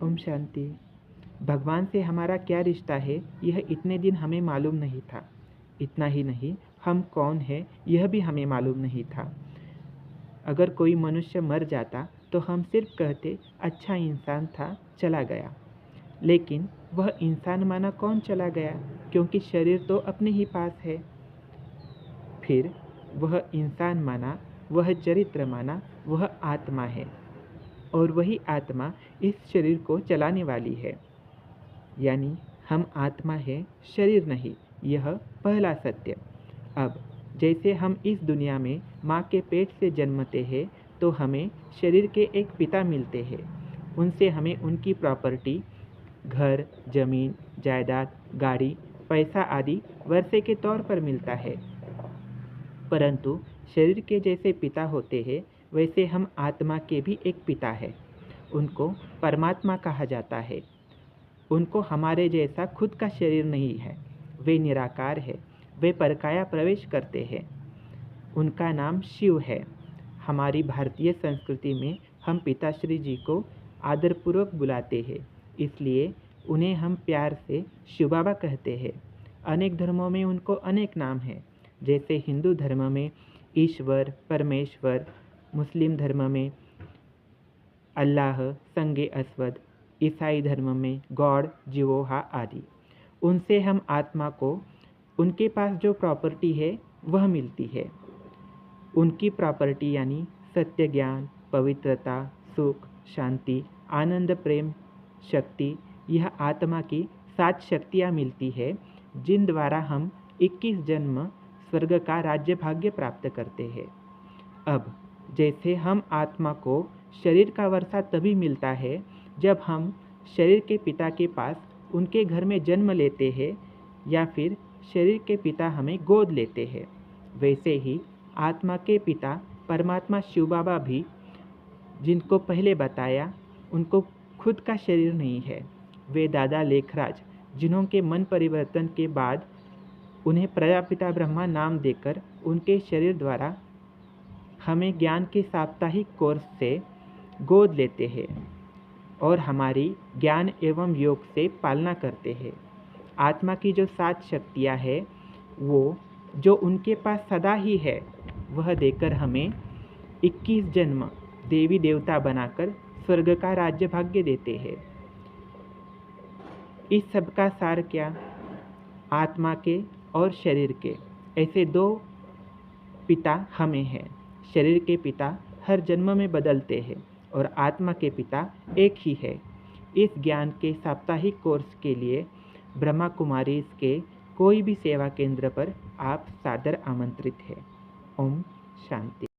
ओम शांति। भगवान से हमारा क्या रिश्ता है, यह इतने दिन हमें मालूम नहीं था। इतना ही नहीं, हम कौन हैं यह भी हमें मालूम नहीं था। अगर कोई मनुष्य मर जाता तो हम सिर्फ कहते अच्छा इंसान था, चला गया। लेकिन वह इंसान माना कौन चला गया, क्योंकि शरीर तो अपने ही पास है। फिर वह इंसान माना, वह चरित्र माना, वह आत्मा है, और वही आत्मा इस शरीर को चलाने वाली है। यानी हम आत्मा है, शरीर नहीं। यह पहला सत्य। अब जैसे हम इस दुनिया में माँ के पेट से जन्मते हैं तो हमें शरीर के एक पिता मिलते हैं। उनसे हमें उनकी प्रॉपर्टी, घर, जमीन, जायदाद, गाड़ी, पैसा आदि वर्षे के तौर पर मिलता है। परंतु शरीर के जैसे पिता होते हैं, वैसे हम आत्मा के भी एक पिता है। उनको परमात्मा कहा जाता है। उनको हमारे जैसा खुद का शरीर नहीं है। वे निराकार है। वे परकाया प्रवेश करते हैं। उनका नाम शिव है। हमारी भारतीय संस्कृति में हम पिताश्री जी को आदरपूर्वक बुलाते हैं, इसलिए उन्हें हम प्यार से शिव बाबा कहते हैं। अनेक धर्मों में उनको अनेक नाम हैं, जैसे हिंदू धर्म में ईश्वर, परमेश्वर, मुस्लिम धर्म में अल्लाह, संगे अस्वद, ईसाई धर्म में गॉड, जिवोहा आदि। उनसे हम आत्मा को उनके पास जो प्रॉपर्टी है वह मिलती है। उनकी प्रॉपर्टी यानी सत्य, ज्ञान, पवित्रता, सुख, शांति, आनंद, प्रेम, शक्ति, यह आत्मा की 7 शक्तियाँ मिलती है, जिन द्वारा हम 21 जन्म स्वर्ग का राज्य भाग्य प्राप्त करते हैं। अब जैसे हम आत्मा को शरीर का वर्षा तभी मिलता है जब हम शरीर के पिता के पास उनके घर में जन्म लेते हैं, या फिर शरीर के पिता हमें गोद लेते हैं। वैसे ही आत्मा के पिता परमात्मा शिव बाबा भी, जिनको पहले बताया, उनको खुद का शरीर नहीं है। वे दादा लेखराज, जिन्हों के मन परिवर्तन के बाद उन्हें प्रजापिता ब्रह्मा नाम देकर उनके शरीर द्वारा हमें ज्ञान के साप्ताहिक कोर्स से गोद लेते हैं और हमारी ज्ञान एवं योग से पालना करते हैं। आत्मा की जो 7 शक्तियाँ हैं, वो जो उनके पास सदा ही है, वह देकर हमें 21 जन्म देवी देवता बनाकर स्वर्ग का राज्य भाग्य देते हैं। इस सब का सार क्या? आत्मा के और शरीर के ऐसे 2 पिता हमें हैं। शरीर के पिता हर जन्म में बदलते हैं और आत्मा के पिता एक ही है। इस ज्ञान के साप्ताहिक कोर्स के लिए ब्रह्मा कुमारी के कोई भी सेवा केंद्र पर आप सादर आमंत्रित हैं। ओम शांति।